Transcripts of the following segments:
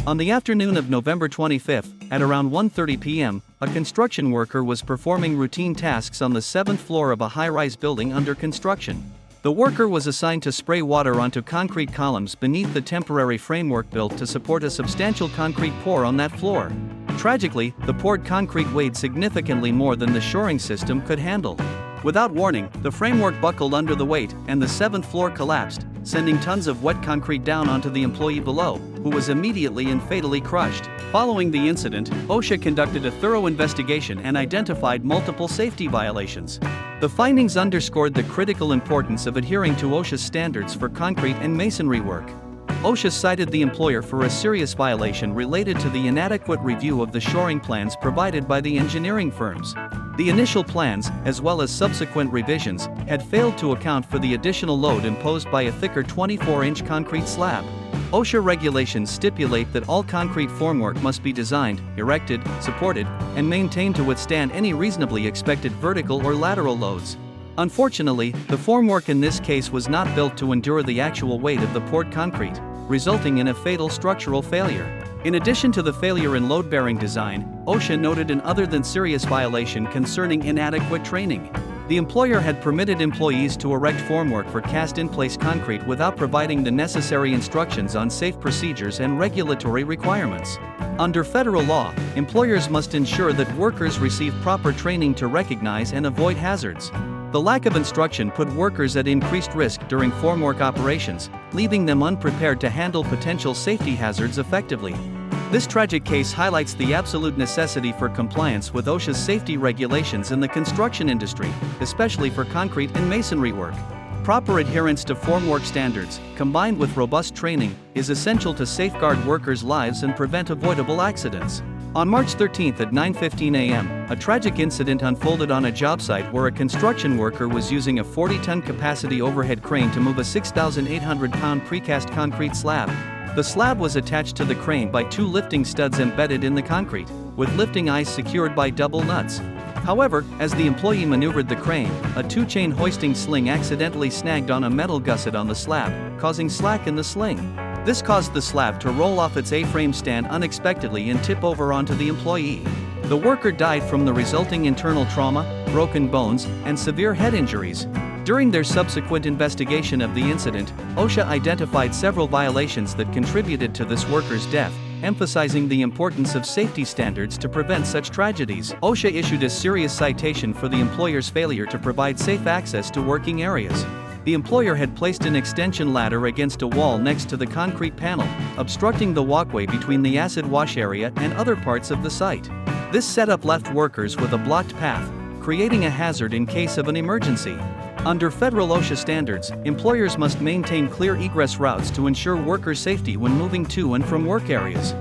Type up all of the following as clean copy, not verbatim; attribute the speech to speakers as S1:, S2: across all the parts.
S1: On the afternoon of November 25, at around 1:30 p.m., a construction worker was performing routine tasks on the 7th floor of a high-rise building under construction. The worker was assigned to spray water onto concrete columns beneath the temporary framework built to support a substantial concrete pour on that floor. Tragically, the poured concrete weighed significantly more than the shoring system could handle. Without warning, the framework buckled under the weight, and the 7th floor collapsed, sending tons of wet concrete down onto the employee below, who was immediately and fatally crushed. Following the incident, OSHA conducted a thorough investigation and identified multiple safety violations. The findings underscored the critical importance of adhering to OSHA's standards for concrete and masonry work. OSHA cited the employer for a serious violation related to the inadequate review of the shoring plans provided by the engineering firms. The initial plans, as well as subsequent revisions, had failed to account for the additional load imposed by a thicker 24-inch concrete slab. OSHA regulations stipulate that all concrete formwork must be designed, erected, supported, and maintained to withstand any reasonably expected vertical or lateral loads. Unfortunately, the formwork in this case was not built to endure the actual weight of the poured concrete, resulting in a fatal structural failure. In addition to the failure in load-bearing design, OSHA noted an other than serious violation concerning inadequate training. The employer had permitted employees to erect formwork for cast-in-place concrete without providing the necessary instructions on safe procedures and regulatory requirements. Under federal law, employers must ensure that workers receive proper training to recognize and avoid hazards. The lack of instruction put workers at increased risk during formwork operations, leaving them unprepared to handle potential safety hazards effectively. This tragic case highlights the absolute necessity for compliance with OSHA's safety regulations in the construction industry, especially for concrete and masonry work. Proper adherence to formwork standards, combined with robust training, is essential to safeguard workers' lives and prevent avoidable accidents. On March 13 at 9:15 a.m., a tragic incident unfolded on a job site where a construction worker was using a 40-ton capacity overhead crane to move a 6,800-pound precast concrete slab. The slab was attached to the crane by two lifting studs embedded in the concrete, with lifting eyes secured by double nuts. However, as the employee maneuvered the crane, a two-chain hoisting sling accidentally snagged on a metal gusset on the slab, causing slack in the sling. This caused the slab to roll off its A-frame stand unexpectedly and tip over onto the employee. The worker died from the resulting internal trauma, broken bones, and severe head injuries. During their subsequent investigation of the incident, OSHA identified several violations that contributed to this worker's death, emphasizing the importance of safety standards to prevent such tragedies. OSHA issued a serious citation for the employer's failure to provide safe access to working areas. The employer had placed an extension ladder against a wall next to the concrete panel, obstructing the walkway between the acid wash area and other parts of the site. This setup left workers with a blocked path, creating a hazard in case of an emergency. Under federal OSHA standards, employers must maintain clear egress routes to ensure worker safety when moving to and from work areas.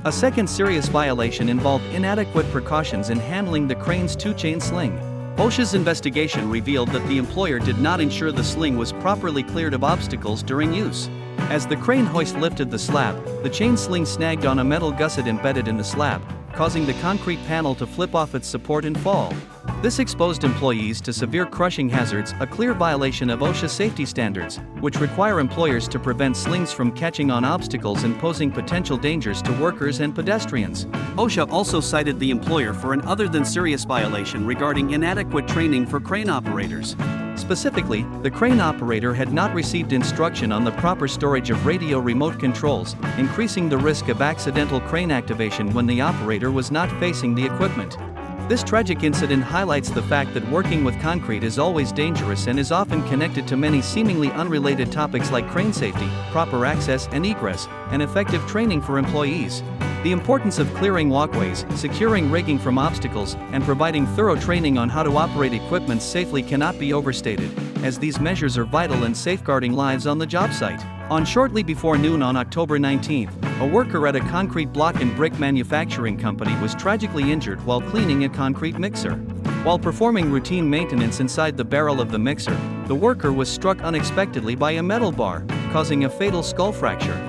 S1: A second serious violation involved inadequate precautions in handling the crane's two-chain sling. OSHA's investigation revealed that the employer did not ensure the sling was properly cleared of obstacles during use. As the crane hoist lifted the slab, the chain sling snagged on a metal gusset embedded in the slab, causing the concrete panel to flip off its support and fall. This exposed employees to severe crushing hazards, a clear violation of OSHA safety standards, which require employers to prevent slings from catching on obstacles and posing potential dangers to workers and pedestrians. OSHA also cited the employer for an other than serious violation regarding inadequate training for crane operators. Specifically, the crane operator had not received instruction on the proper storage of radio remote controls, increasing the risk of accidental crane activation when the operator was not facing the equipment. This tragic incident highlights the fact that working with concrete is always dangerous and is often connected to many seemingly unrelated topics like crane safety, proper access and egress, and effective training for employees. The importance of clearing walkways, securing rigging from obstacles, and providing thorough training on how to operate equipment safely cannot be overstated, as these measures are vital in safeguarding lives on the job site. On shortly before noon on October 19, a worker at a concrete block and brick manufacturing company was tragically injured while cleaning a concrete mixer. While performing routine maintenance inside the barrel of the mixer, the worker was struck unexpectedly by a metal bar, causing a fatal skull fracture.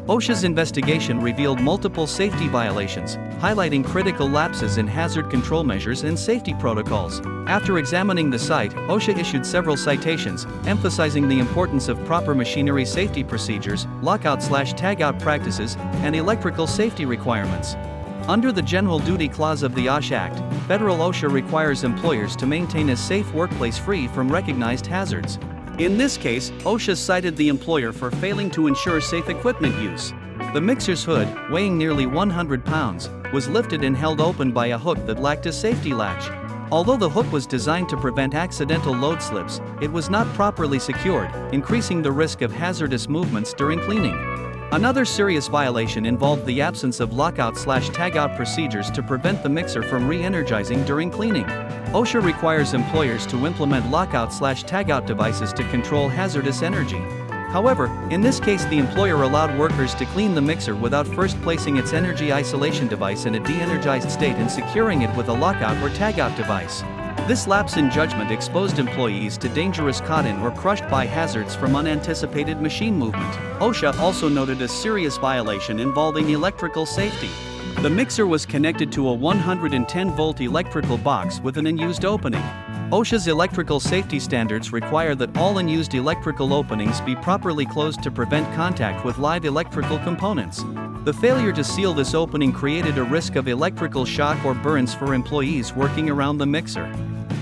S1: OSHA's investigation revealed multiple safety violations, highlighting critical lapses in hazard control measures and safety protocols. After examining the site, OSHA issued several citations, emphasizing the importance of proper machinery safety procedures, lockout/tagout practices, and electrical safety requirements. Under the General Duty Clause of the OSHA Act, federal OSHA requires employers to maintain a safe workplace free from recognized hazards. In this case, OSHA cited the employer for failing to ensure safe equipment use. The mixer's hood, weighing nearly 100 pounds, was lifted and held open by a hook that lacked a safety latch. Although the hook was designed to prevent accidental load slips, it was not properly secured, increasing the risk of hazardous movements during cleaning. Another serious violation involved the absence of lockout/tagout procedures to prevent the mixer from re-energizing during cleaning. OSHA requires employers to implement lockout/tagout devices to control hazardous energy. However, in this case the employer allowed workers to clean the mixer without first placing its energy isolation device in a de-energized state and securing it with a lockout or tagout device. This lapse in judgment exposed employees to dangerous caught-in or crushed-by hazards from unanticipated machine movement. OSHA also noted a serious violation involving electrical safety. The mixer was connected to a 110-volt electrical box with an unused opening. OSHA's electrical safety standards require that all unused electrical openings be properly closed to prevent contact with live electrical components. The failure to seal this opening created a risk of electrical shock or burns for employees working around the mixer.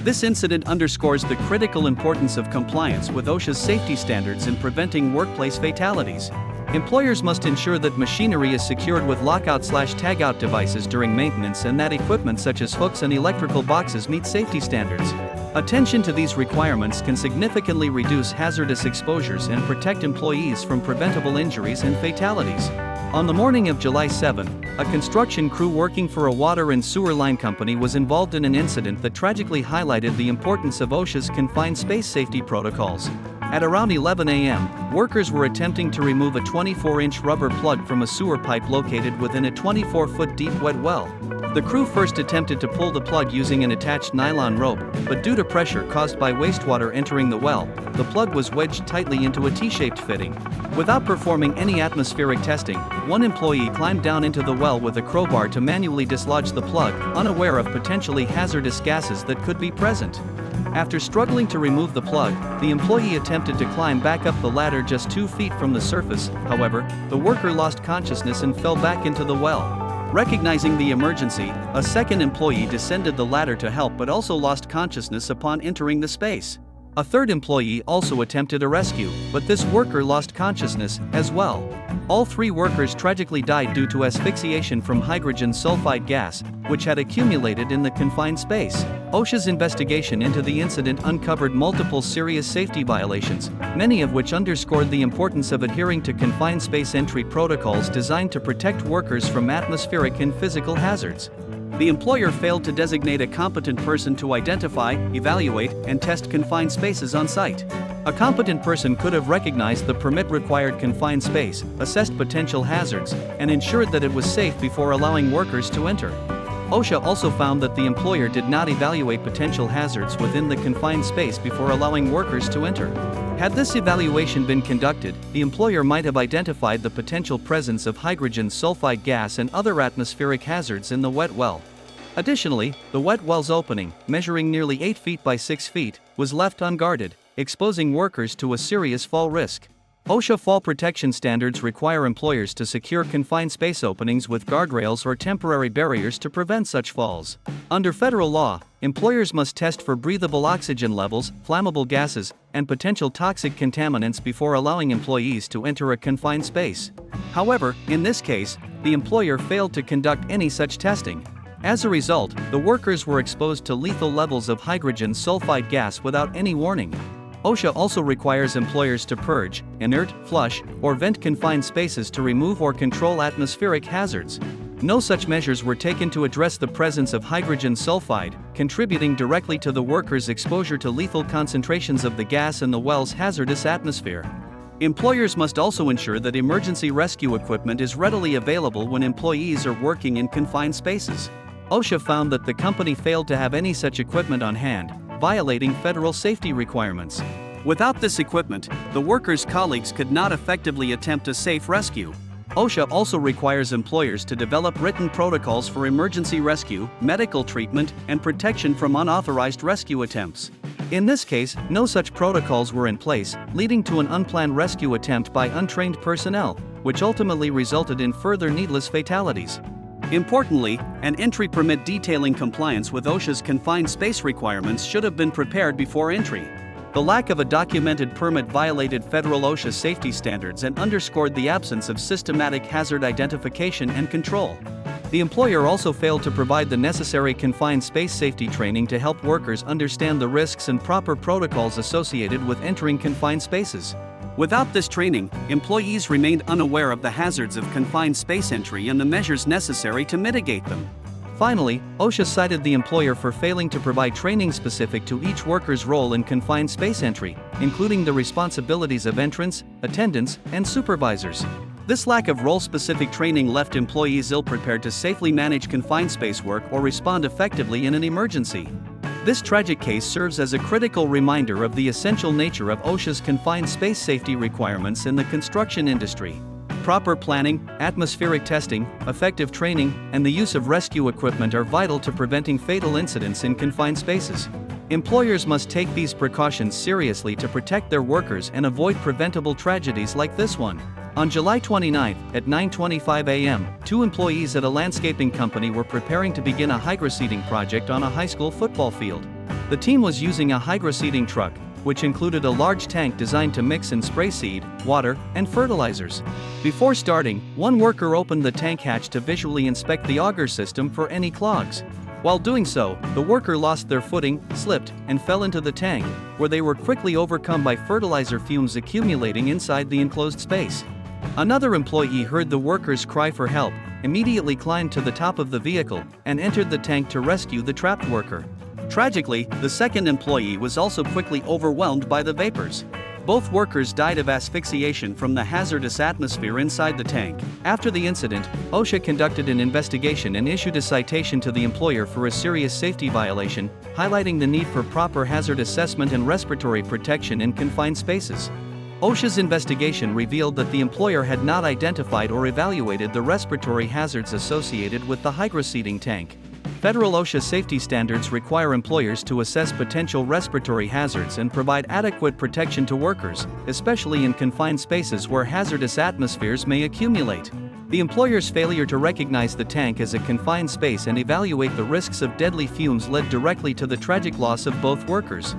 S1: This incident underscores the critical importance of compliance with OSHA's safety standards in preventing workplace fatalities. Employers must ensure that machinery is secured with lockout/tagout devices during maintenance and that equipment such as hooks and electrical boxes meet safety standards. Attention to these requirements can significantly reduce hazardous exposures and protect employees from preventable injuries and fatalities. On the morning of July 7, a construction crew working for a water and sewer line company was involved in an incident that tragically highlighted the importance of OSHA's confined space safety protocols. At around 11 a.m., workers were attempting to remove a 24-inch rubber plug from a sewer pipe located within a 24-foot deep wet well. The crew first attempted to pull the plug using an attached nylon rope, but due to pressure caused by wastewater entering the well, the plug was wedged tightly into a T-shaped fitting. Without performing any atmospheric testing, one employee climbed down into the well with a crowbar to manually dislodge the plug, unaware of potentially hazardous gases that could be present. After struggling to remove the plug, the employee attempted to climb back up the ladder just 2 feet from the surface. However, the worker lost consciousness and fell back into the well. Recognizing the emergency, a second employee descended the ladder to help but also lost consciousness upon entering the space. A third employee also attempted a rescue, but this worker lost consciousness as well. All 3 workers tragically died due to asphyxiation from hydrogen sulfide gas, which had accumulated in the confined space. OSHA's investigation into the incident uncovered multiple serious safety violations, many of which underscored the importance of adhering to confined space entry protocols designed to protect workers from atmospheric and physical hazards. The employer failed to designate a competent person to identify, evaluate, and test confined spaces on site. A competent person could have recognized the permit-required confined space, assessed potential hazards, and ensured that it was safe before allowing workers to enter. OSHA also found that the employer did not evaluate potential hazards within the confined space before allowing workers to enter. Had this evaluation been conducted, the employer might have identified the potential presence of hydrogen sulfide gas and other atmospheric hazards in the wet well. Additionally, the wet well's opening, measuring nearly 8 feet by 6 feet, was left unguarded, exposing workers to a serious fall risk. OSHA fall protection standards require employers to secure confined space openings with guardrails or temporary barriers to prevent such falls. Under federal law, employers must test for breathable oxygen levels, flammable gases, and potential toxic contaminants before allowing employees to enter a confined space. However, in this case, the employer failed to conduct any such testing. As a result, the workers were exposed to lethal levels of hydrogen sulfide gas without any warning. OSHA also requires employers to purge, inert, flush, or vent confined spaces to remove or control atmospheric hazards. No such measures were taken to address the presence of hydrogen sulfide, contributing directly to the workers' exposure to lethal concentrations of the gas in the well's hazardous atmosphere. Employers must also ensure that emergency rescue equipment is readily available when employees are working in confined spaces. OSHA found that the company failed to have any such equipment on hand, violating federal safety requirements. Without this equipment, the workers' colleagues could not effectively attempt a safe rescue. OSHA also requires employers to develop written protocols for emergency rescue, medical treatment, and protection from unauthorized rescue attempts. In this case, no such protocols were in place, leading to an unplanned rescue attempt by untrained personnel, which ultimately resulted in further needless fatalities. Importantly, an entry permit detailing compliance with OSHA's confined space requirements should have been prepared before entry. The lack of a documented permit violated federal OSHA safety standards and underscored the absence of systematic hazard identification and control. The employer also failed to provide the necessary confined space safety training to help workers understand the risks and proper protocols associated with entering confined spaces. Without this training, employees remained unaware of the hazards of confined space entry and the measures necessary to mitigate them. Finally, OSHA cited the employer for failing to provide training specific to each worker's role in confined space entry, including the responsibilities of entrants, attendants, and supervisors. This lack of role-specific training left employees ill-prepared to safely manage confined space work or respond effectively in an emergency. This tragic case serves as a critical reminder of the essential nature of OSHA's confined space safety requirements in the construction industry. Proper planning, atmospheric testing, effective training, and the use of rescue equipment are vital to preventing fatal incidents in confined spaces. Employers must take these precautions seriously to protect their workers and avoid preventable tragedies like this one. On July 29, at 9:25 a.m., 2 employees at a landscaping company were preparing to begin a hydroseeding project on a high school football field. The team was using a hydroseeding truck, which included a large tank designed to mix and spray seed, water, and fertilizers. Before starting, one worker opened the tank hatch to visually inspect the auger system for any clogs. While doing so, the worker lost their footing, slipped, and fell into the tank, where they were quickly overcome by fertilizer fumes accumulating inside the enclosed space. Another employee heard the workers' cry for help, immediately climbed to the top of the vehicle, and entered the tank to rescue the trapped worker. Tragically, the second employee was also quickly overwhelmed by the vapors. Both workers died of asphyxiation from the hazardous atmosphere inside the tank. After the incident, OSHA conducted an investigation and issued a citation to the employer for a serious safety violation, highlighting the need for proper hazard assessment and respiratory protection in confined spaces. OSHA's investigation revealed that the employer had not identified or evaluated the respiratory hazards associated with the hydroseeding tank. Federal OSHA safety standards require employers to assess potential respiratory hazards and provide adequate protection to workers, especially in confined spaces where hazardous atmospheres may accumulate. The employer's failure to recognize the tank as a confined space and evaluate the risks of deadly fumes led directly to the tragic loss of both workers.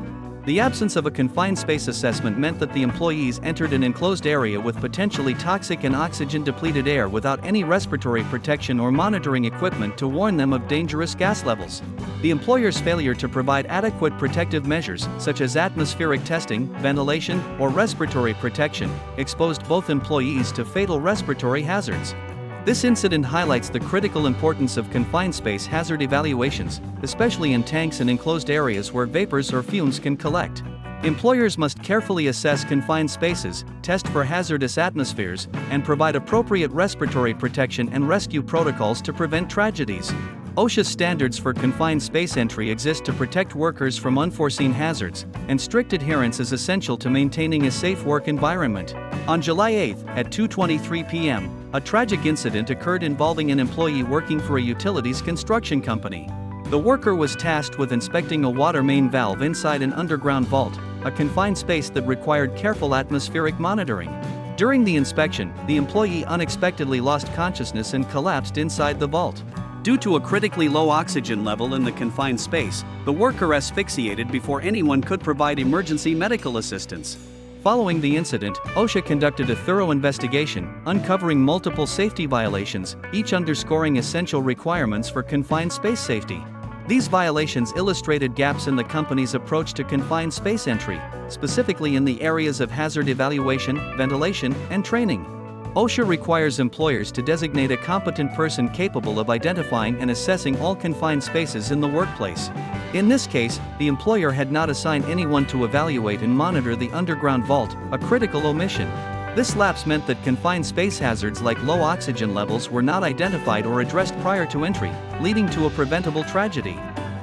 S1: The absence of a confined space assessment meant that the employees entered an enclosed area with potentially toxic and oxygen-depleted air without any respiratory protection or monitoring equipment to warn them of dangerous gas levels. The employer's failure to provide adequate protective measures, such as atmospheric testing, ventilation, or respiratory protection, exposed both employees to fatal respiratory hazards. This incident highlights the critical importance of confined space hazard evaluations, especially in tanks and enclosed areas where vapors or fumes can collect. Employers must carefully assess confined spaces, test for hazardous atmospheres, and provide appropriate respiratory protection and rescue protocols to prevent tragedies. OSHA standards for confined space entry exist to protect workers from unforeseen hazards, and strict adherence is essential to maintaining a safe work environment. On July 8, at 2:23 p.m., a tragic incident occurred involving an employee working for a utilities construction company. The worker was tasked with inspecting a water main valve inside an underground vault, a confined space that required careful atmospheric monitoring. During the inspection, the employee unexpectedly lost consciousness and collapsed inside the vault. Due to a critically low oxygen level in the confined space, the worker asphyxiated before anyone could provide emergency medical assistance. Following the incident, OSHA conducted a thorough investigation, uncovering multiple safety violations, each underscoring essential requirements for confined space safety. These violations illustrated gaps in the company's approach to confined space entry, specifically in the areas of hazard evaluation, ventilation, and training. OSHA requires employers to designate a competent person capable of identifying and assessing all confined spaces in the workplace. In this case, the employer had not assigned anyone to evaluate and monitor the underground vault, a critical omission. This lapse meant that confined space hazards like low oxygen levels were not identified or addressed prior to entry, leading to a preventable tragedy.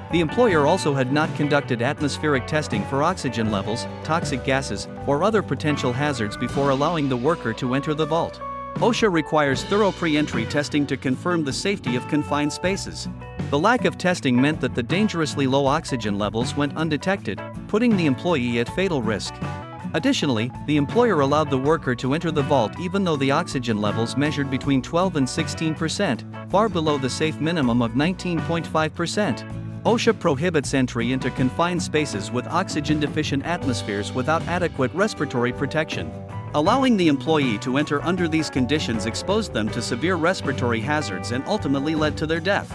S1: The employer also had not conducted atmospheric testing for oxygen levels, toxic gases, or other potential hazards before allowing the worker to enter the vault. OSHA requires thorough pre-entry testing to confirm the safety of confined spaces. The lack of testing meant that the dangerously low oxygen levels went undetected, putting the employee at fatal risk. Additionally, the employer allowed the worker to enter the vault even though the oxygen levels measured between 12 and 16%, far below the safe minimum of 19.5%. OSHA prohibits entry into confined spaces with oxygen-deficient atmospheres without adequate respiratory protection. Allowing the employee to enter under these conditions exposed them to severe respiratory hazards and ultimately led to their death.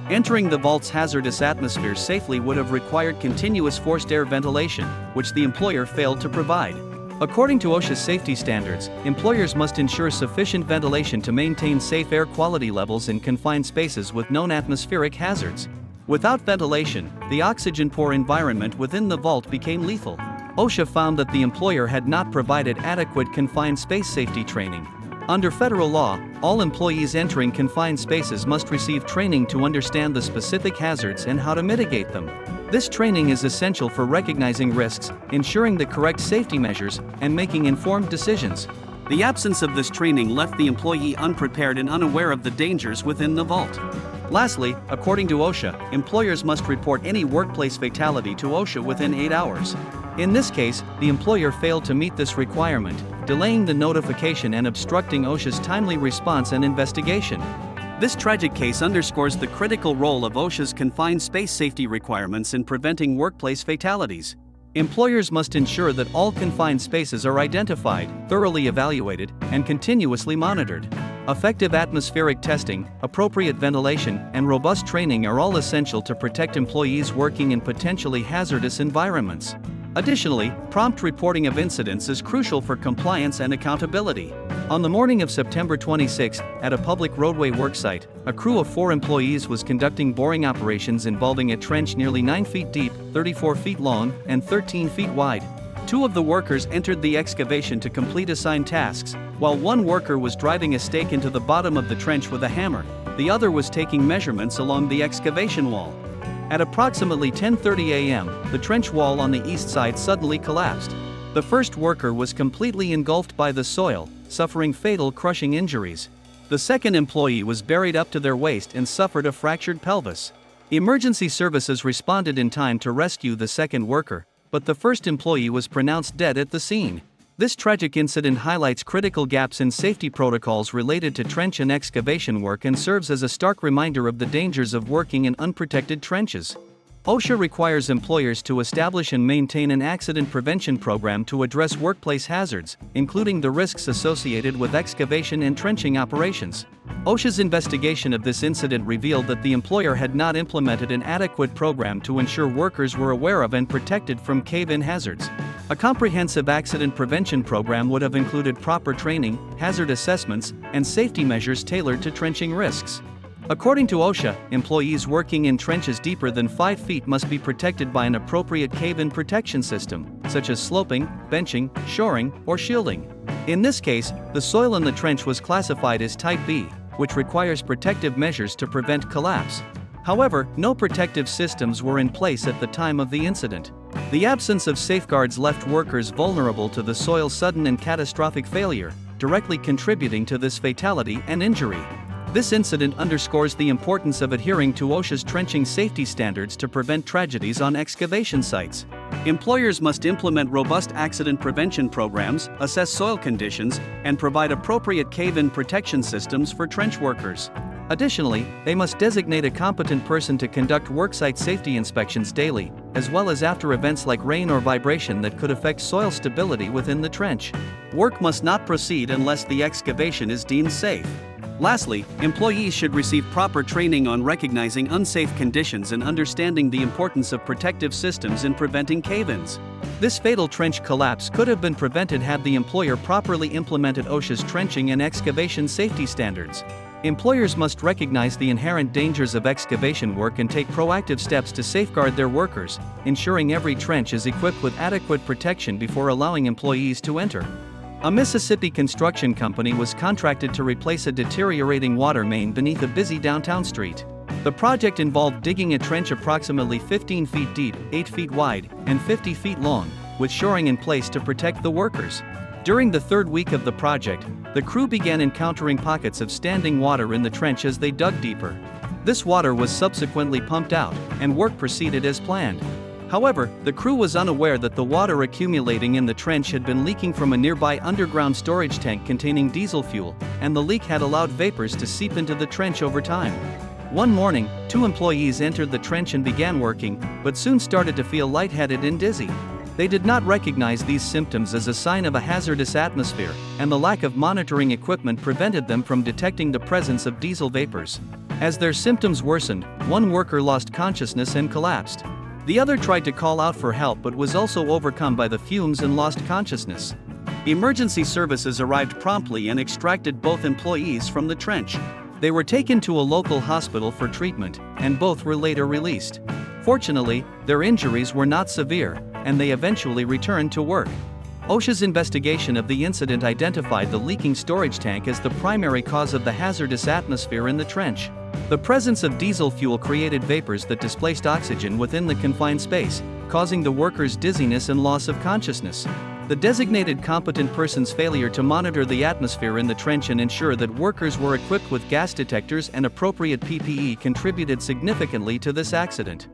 S1: Entering the vault's hazardous atmosphere safely would have required continuous forced air ventilation, which the employer failed to provide. According to OSHA's safety standards, employers must ensure sufficient ventilation to maintain safe air quality levels in confined spaces with known atmospheric hazards. Without ventilation, the oxygen-poor environment within the vault became lethal. OSHA found that the employer had not provided adequate confined space safety training. Under federal law, all employees entering confined spaces must receive training to understand the specific hazards and how to mitigate them. This training is essential for recognizing risks, ensuring the correct safety measures, and making informed decisions. The absence of this training left the employee unprepared and unaware of the dangers within the vault. Lastly, according to OSHA, employers must report any workplace fatality to OSHA within 8 hours. In this case, the employer failed to meet this requirement, delaying the notification and obstructing OSHA's timely response and investigation. This tragic case underscores the critical role of OSHA's confined space safety requirements in preventing workplace fatalities. Employers must ensure that all confined spaces are identified, thoroughly evaluated, and continuously monitored. Effective atmospheric testing, appropriate ventilation, and robust training are all essential to protect employees working in potentially hazardous environments. Additionally, prompt reporting of incidents is crucial for compliance and accountability. On the morning of September 26, at a public roadway worksite, a crew of 4 employees was conducting boring operations involving a trench nearly 9 feet deep, 34 feet long, and 13 feet wide. 2 of the workers entered the excavation to complete assigned tasks, while 1 worker was driving a stake into the bottom of the trench with a hammer. The other was taking measurements along the excavation wall. At approximately 10:30 a.m., the trench wall on the east side suddenly collapsed. The first worker was completely engulfed by the soil, suffering fatal crushing injuries. The second employee was buried up to their waist and suffered a fractured pelvis. Emergency services responded in time to rescue the second worker, but the first employee was pronounced dead at the scene. This tragic incident highlights critical gaps in safety protocols related to trench and excavation work and serves as a stark reminder of the dangers of working in unprotected trenches. OSHA requires employers to establish and maintain an accident prevention program to address workplace hazards, including the risks associated with excavation and trenching operations. OSHA's investigation of this incident revealed that the employer had not implemented an adequate program to ensure workers were aware of and protected from cave-in hazards. A comprehensive accident prevention program would have included proper training, hazard assessments, and safety measures tailored to trenching risks. According to OSHA, employees working in trenches deeper than 5 feet must be protected by an appropriate cave-in protection system, such as sloping, benching, shoring, or shielding. In this case, the soil in the trench was classified as Type B, which requires protective measures to prevent collapse. However, no protective systems were in place at the time of the incident. The absence of safeguards left workers vulnerable to the soil's sudden and catastrophic failure, directly contributing to this fatality and injury. This incident underscores the importance of adhering to OSHA's trenching safety standards to prevent tragedies on excavation sites. Employers must implement robust accident prevention programs, assess soil conditions, and provide appropriate cave-in protection systems for trench workers. Additionally, they must designate a competent person to conduct worksite safety inspections daily, as well as after events like rain or vibration that could affect soil stability within the trench. Work must not proceed unless the excavation is deemed safe. Lastly, employees should receive proper training on recognizing unsafe conditions and understanding the importance of protective systems in preventing cave-ins. This fatal trench collapse could have been prevented had the employer properly implemented OSHA's trenching and excavation safety standards. Employers must recognize the inherent dangers of excavation work and take proactive steps to safeguard their workers, ensuring every trench is equipped with adequate protection before allowing employees to enter. A Mississippi construction company was contracted to replace a deteriorating water main beneath a busy downtown street. The project involved digging a trench approximately 15 feet deep, 8 feet wide, and 50 feet long, with shoring in place to protect the workers. During the third week of the project, the crew began encountering pockets of standing water in the trench as they dug deeper. This water was subsequently pumped out, and work proceeded as planned. However, the crew was unaware that the water accumulating in the trench had been leaking from a nearby underground storage tank containing diesel fuel, and the leak had allowed vapors to seep into the trench over time. One morning, 2 employees entered the trench and began working, but soon started to feel lightheaded and dizzy. They did not recognize these symptoms as a sign of a hazardous atmosphere, and the lack of monitoring equipment prevented them from detecting the presence of diesel vapors. As their symptoms worsened, one worker lost consciousness and collapsed. The other tried to call out for help but was also overcome by the fumes and lost consciousness. Emergency services arrived promptly and extracted both employees from the trench. They were taken to a local hospital for treatment, and both were later released. Fortunately, their injuries were not severe, and they eventually returned to work. OSHA's investigation of the incident identified the leaking storage tank as the primary cause of the hazardous atmosphere in the trench. The presence of diesel fuel created vapors that displaced oxygen within the confined space, causing the workers dizziness and loss of consciousness. The designated competent person's failure to monitor the atmosphere in the trench and ensure that workers were equipped with gas detectors and appropriate PPE contributed significantly to this accident.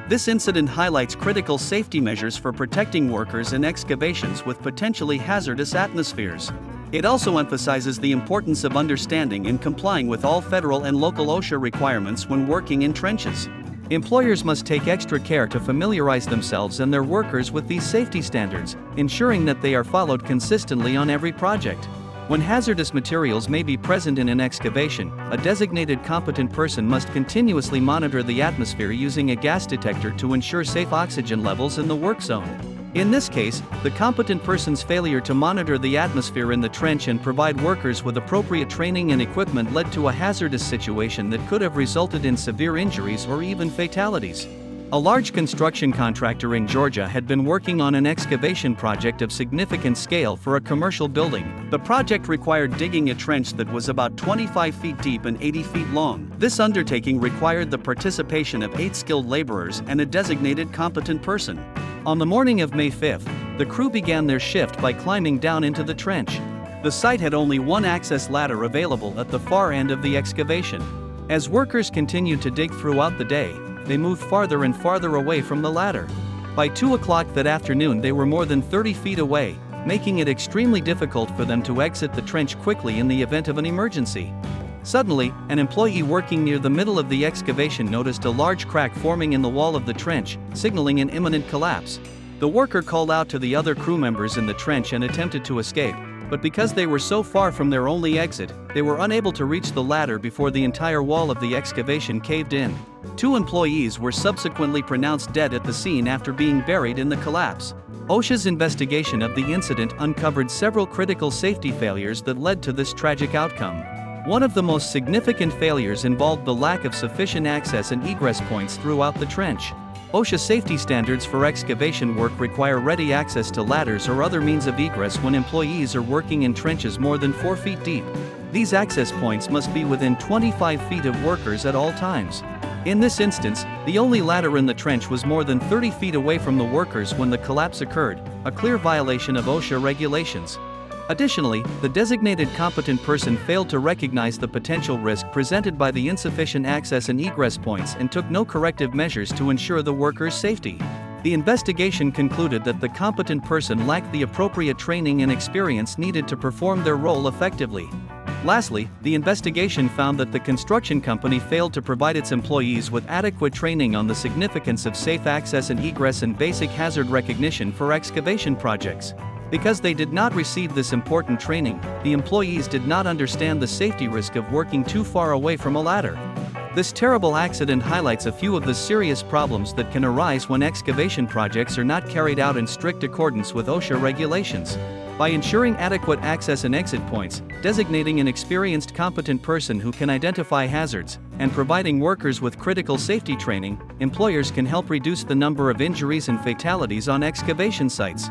S1: This incident highlights critical safety measures for protecting workers in excavations with potentially hazardous atmospheres. It also emphasizes the importance of understanding and complying with all federal and local OSHA requirements when working in trenches. Employers must take extra care to familiarize themselves and their workers with these safety standards, ensuring that they are followed consistently on every project. When hazardous materials may be present in an excavation, a designated competent person must continuously monitor the atmosphere using a gas detector to ensure safe oxygen levels in the work zone. In this case, the competent person's failure to monitor the atmosphere in the trench and provide workers with appropriate training and equipment led to a hazardous situation that could have resulted in severe injuries or even fatalities. A large construction contractor in Georgia had been working on an excavation project of significant scale for a commercial building. The project required digging a trench that was about 25 feet deep and 80 feet long. This undertaking required the participation of 8 skilled laborers and a designated competent person. On the morning of May 5th, the crew began their shift by climbing down into the trench. The site had only one access ladder available at the far end of the excavation. As workers continued to dig throughout the day, they moved farther and farther away from the ladder. By 2 o'clock that afternoon they were more than 30 feet away, making it extremely difficult for them to exit the trench quickly in the event of an emergency. Suddenly, an employee working near the middle of the excavation noticed a large crack forming in the wall of the trench, signaling an imminent collapse. The worker called out to the other crew members in the trench and attempted to escape, but because they were so far from their only exit, they were unable to reach the ladder before the entire wall of the excavation caved in. 2 employees were subsequently pronounced dead at the scene after being buried in the collapse. OSHA's investigation of the incident uncovered several critical safety failures that led to this tragic outcome. One of the most significant failures involved the lack of sufficient access and egress points throughout the trench. OSHA safety standards for excavation work require ready access to ladders or other means of egress when employees are working in trenches more than 4 feet deep. These access points must be within 25 feet of workers at all times. In this instance, the only ladder in the trench was more than 30 feet away from the workers when the collapse occurred, a clear violation of OSHA regulations. Additionally, the designated competent person failed to recognize the potential risk presented by the insufficient access and egress points and took no corrective measures to ensure the workers' safety. The investigation concluded that the competent person lacked the appropriate training and experience needed to perform their role effectively. Lastly, the investigation found that the construction company failed to provide its employees with adequate training on the significance of safe access and egress and basic hazard recognition for excavation projects. Because they did not receive this important training, the employees did not understand the safety risk of working too far away from a ladder. This terrible accident highlights a few of the serious problems that can arise when excavation projects are not carried out in strict accordance with OSHA regulations. By ensuring adequate access and exit points, designating an experienced competent person who can identify hazards, and providing workers with critical safety training, employers can help reduce the number of injuries and fatalities on excavation sites.